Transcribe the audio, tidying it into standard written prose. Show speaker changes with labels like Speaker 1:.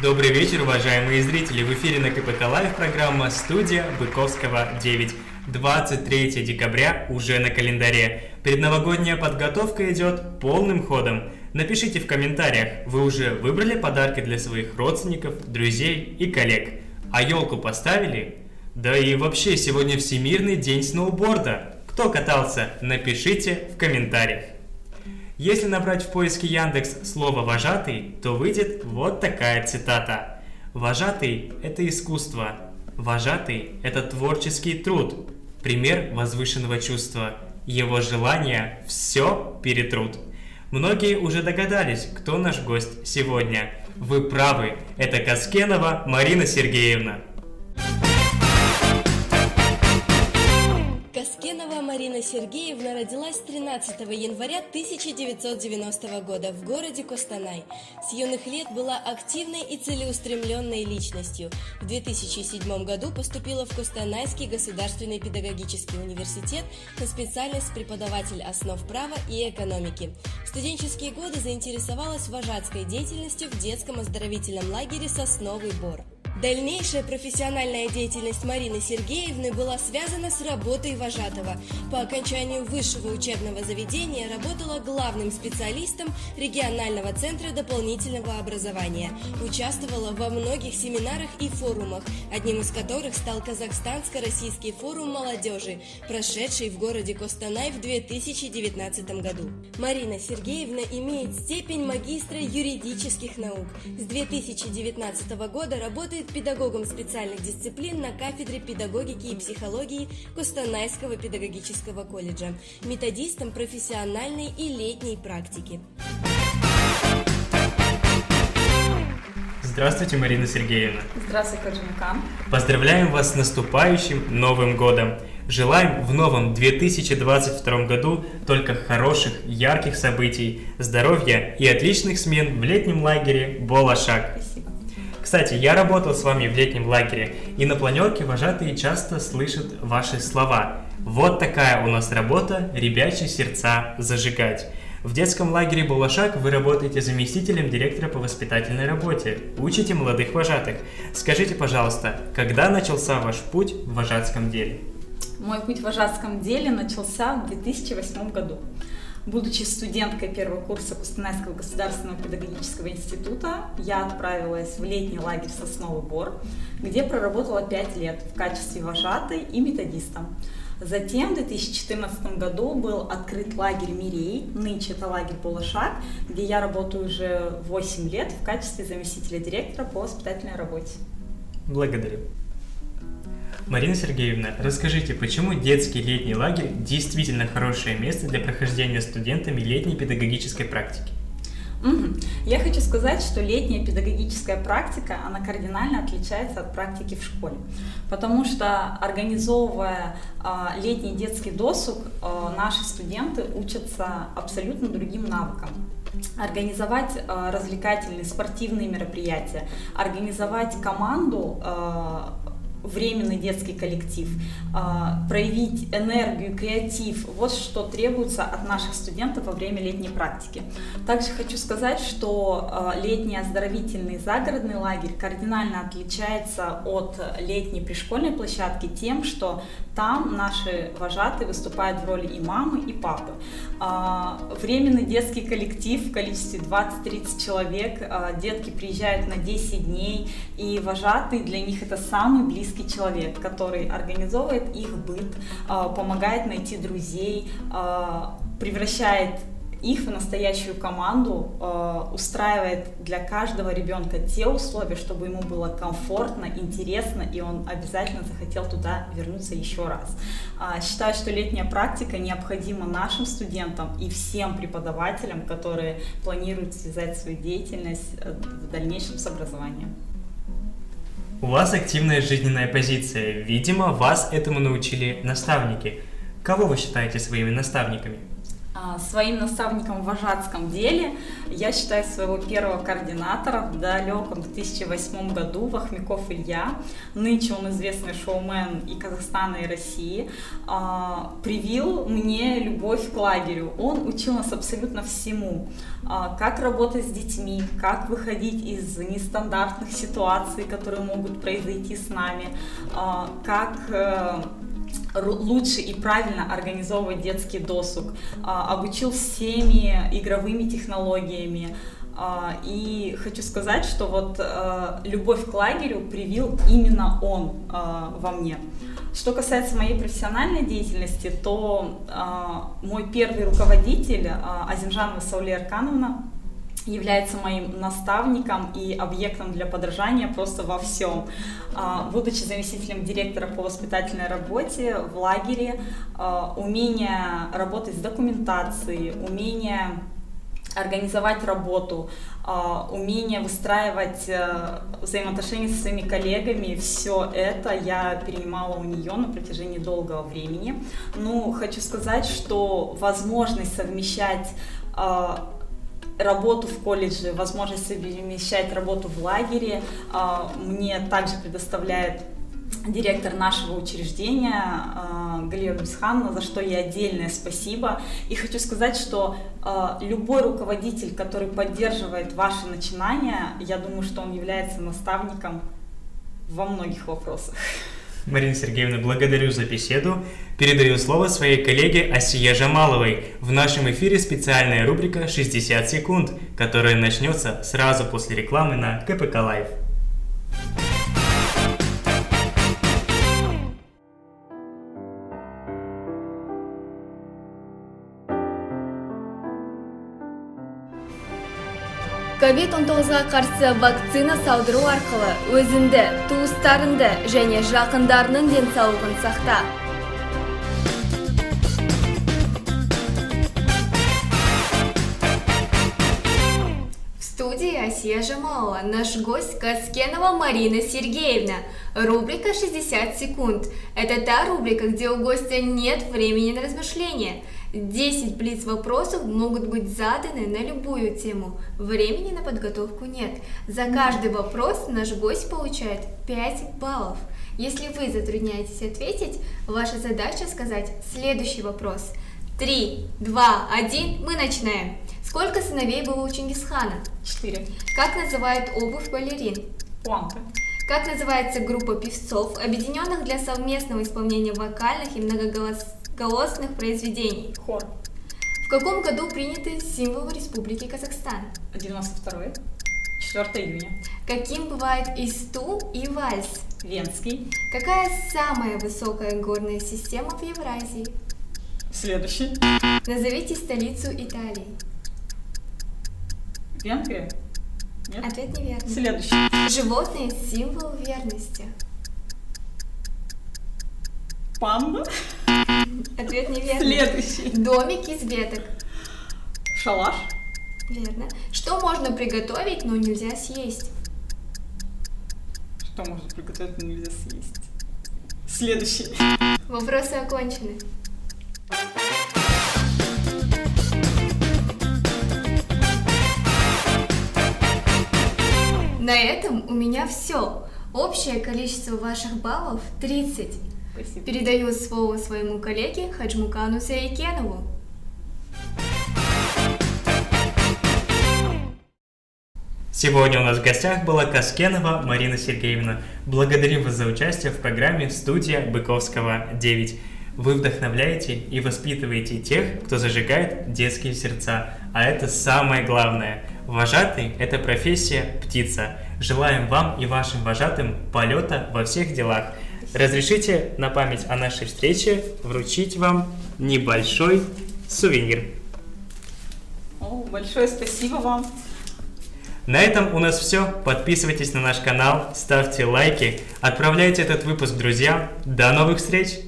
Speaker 1: Добрый вечер, уважаемые зрители! В эфире на КПК Лайв программа «Студия Быковского 9». 23 декабря уже на календаре. Предновогодняя подготовка идет полным ходом. Напишите в комментариях, вы уже выбрали подарки для своих родственников, друзей и коллег? А елку поставили? Да и вообще, сегодня Всемирный день сноуборда. Кто катался? Напишите в комментариях. Если набрать в поиске Яндекс слово «вожатый», то выйдет вот такая цитата. «Вожатый – это искусство. Вожатый – это творческий труд. Пример возвышенного чувства. Его желания все перетрут». Многие уже догадались, кто наш гость сегодня. Вы правы, это Каскенова Марина Сергеевна.
Speaker 2: Каскенова Марина Сергеевна родилась 13 января 1990 года в городе Костанай. С юных лет была активной и целеустремленной личностью. В 2007 году поступила в Костанайский государственный педагогический университет на специальность преподаватель основ права и экономики. В студенческие годы заинтересовалась вожатской деятельностью в детском оздоровительном лагере «Сосновый Бор». Дальнейшая профессиональная деятельность Марины Сергеевны была связана с работой вожатого. По окончанию высшего учебного заведения работала главным специалистом регионального центра дополнительного образования. Участвовала во многих семинарах и форумах, одним из которых стал Казахстанско-российский форум молодежи, прошедший в городе Костанай в 2019 году. Марина Сергеевна имеет степень магистра юридических наук. С 2019 года работает педагогом специальных дисциплин на кафедре педагогики и психологии Костанайского педагогического колледжа, методистом профессиональной и летней практики.
Speaker 1: Здравствуйте, Марина Сергеевна.
Speaker 3: Здравствуйте, Каджимакан.
Speaker 1: Поздравляем вас с наступающим Новым годом. Желаем в новом 2022 году только хороших, ярких событий, здоровья и отличных смен в летнем лагере Болашак.
Speaker 3: Спасибо.
Speaker 1: Кстати, я работал с вами в летнем лагере, и на планерке вожатые часто слышат ваши слова. Вот такая у нас работа – ребячьи сердца зажигать. В детском лагере Болашак вы работаете заместителем директора по воспитательной работе, учите молодых вожатых. Скажите, пожалуйста, когда начался ваш путь в вожатском деле?
Speaker 3: Мой путь в вожатском деле начался в 2008 году. Будучи студенткой первого курса Костанайского государственного педагогического института, я отправилась в летний лагерь «Сосновый Бор», где проработала 5 лет в качестве вожатой и методиста. Затем в 2014 году был открыт лагерь «Мирей», нынче это лагерь «Болашак», где я работаю уже 8 лет в качестве заместителя директора по воспитательной работе.
Speaker 1: Благодарю. Марина Сергеевна, расскажите, почему детский летний лагерь действительно хорошее место для прохождения студентами летней педагогической практики?
Speaker 3: Я хочу сказать, что летняя педагогическая практика, она кардинально отличается от практики в школе, потому что, организовывая летний детский досуг, наши студенты учатся абсолютно другим навыкам. Организовать развлекательные спортивные мероприятия, организовать команду, временный детский коллектив, проявить энергию, креатив. Вот что требуется от наших студентов во время летней практики. Также хочу сказать, что летний оздоровительный загородный лагерь кардинально отличается от летней пришкольной площадки тем, что там наши вожатые выступают в роли и мамы, и папы. Временный детский коллектив в количестве 20-30 человек, детки приезжают на 10 дней, и вожатый для них это самый близкий человек, который организовывает их быт, помогает найти друзей, превращает их в настоящую команду, устраивает для каждого ребенка те условия, чтобы ему было комфортно, интересно, и он обязательно захотел туда вернуться еще раз. Считаю, что летняя практика необходима нашим студентам и всем преподавателям, которые планируют связать свою деятельность в дальнейшем с образованием.
Speaker 1: У вас активная жизненная позиция. Видимо, вас этому научили наставники. Кого вы считаете своими наставниками?
Speaker 3: Своим наставником в вожатском деле я считаю своего первого координатора в далеком 2008 году, Вахмяков Илья. Нынче он известный шоумен и Казахстана, и России. Привил мне любовь к лагерю. Он учил нас абсолютно всему. Как работать с детьми, как выходить из нестандартных ситуаций, которые могут произойти с нами, как лучше и правильно организовывать детский досуг, обучил всеми игровыми технологиями. И хочу сказать, что вот любовь к лагерю привил именно он во мне. Что касается моей профессиональной деятельности, то мой первый руководитель, Азимжанова Сауле Аркановна, является моим наставником и объектом для подражания просто во всем. Будучи заместителем директора по воспитательной работе в лагере, умение работать с документацией, умение организовать работу, умение выстраивать взаимоотношения со своими коллегами, все это я перенимала у нее на протяжении долгого времени. Ну, хочу сказать, что возможность совмещать работу в колледже, возможность совмещать работу в лагере мне также предоставляет директор нашего учреждения Галия Румисхановна, за что ей отдельное спасибо. И хочу сказать, что любой руководитель, который поддерживает ваши начинания, я думаю, что он является наставником во многих вопросах.
Speaker 1: Марина Сергеевна, благодарю за беседу. Передаю слово своей коллеге Асие Жамаловой. В нашем эфире специальная рубрика «60 секунд», которая начнется сразу после рекламы на КПК Лайв.
Speaker 4: COVID-19-ға қарсы вакцина салдыру арқылы өзіңді, туыстарыңды және жақындарының денсаулығын сақта. В студии Асия Жамалова, наш гость Каскенова Марина Сергеевна. Рубрика «60 секунд». Это та рубрика, где у гостя нет времени на размышления. 10 блиц-вопросов могут быть заданы на любую тему. Времени на подготовку нет. За каждый вопрос наш гость получает 5 баллов. Если вы затрудняетесь ответить, ваша задача сказать следующий вопрос. 3, 2, 1, мы начинаем. Сколько сыновей было у Чингисхана?
Speaker 3: 4.
Speaker 4: Как называют обувь балерин?
Speaker 3: Пуанта.
Speaker 4: Как называется группа певцов, объединенных для совместного исполнения вокальных и многоголосных произведений?
Speaker 3: Хор.
Speaker 4: В каком году приняты символы Республики Казахстан?
Speaker 3: 92. 4 июня.
Speaker 4: Каким бывает исту и вальс?
Speaker 3: Венский.
Speaker 4: Какая самая высокая горная система в Евразии?
Speaker 3: Следующий.
Speaker 4: Назовите столицу Италии.
Speaker 3: Венгрия. Нет?
Speaker 4: Ответ неверный.
Speaker 3: Следующий.
Speaker 4: Животное – символ верности.
Speaker 3: Панда.
Speaker 4: Ответ неверный.
Speaker 3: Следующий.
Speaker 4: Домик из веток.
Speaker 3: Шалаш.
Speaker 4: Верно. Что можно приготовить, но нельзя съесть?
Speaker 3: Что можно приготовить, но нельзя съесть? Следующий.
Speaker 4: Вопросы окончены. На этом у меня все. Общее количество ваших баллов 30.
Speaker 3: Спасибо.
Speaker 4: Передаю слово своему коллеге Хаджмукану Саикенову.
Speaker 1: Сегодня у нас в гостях была Каскенова Марина Сергеевна. Благодарим вас за участие в программе «Студия Быковского 9». Вы вдохновляете и воспитываете тех, кто зажигает детские сердца. А это самое главное. Вожатый – это профессия птица. Желаем вам и вашим вожатым полета во всех делах. Разрешите на память о нашей встрече вручить вам небольшой сувенир.
Speaker 3: Большое спасибо вам.
Speaker 1: На этом у нас все. Подписывайтесь на наш канал, ставьте лайки, отправляйте этот выпуск друзьям. До новых встреч!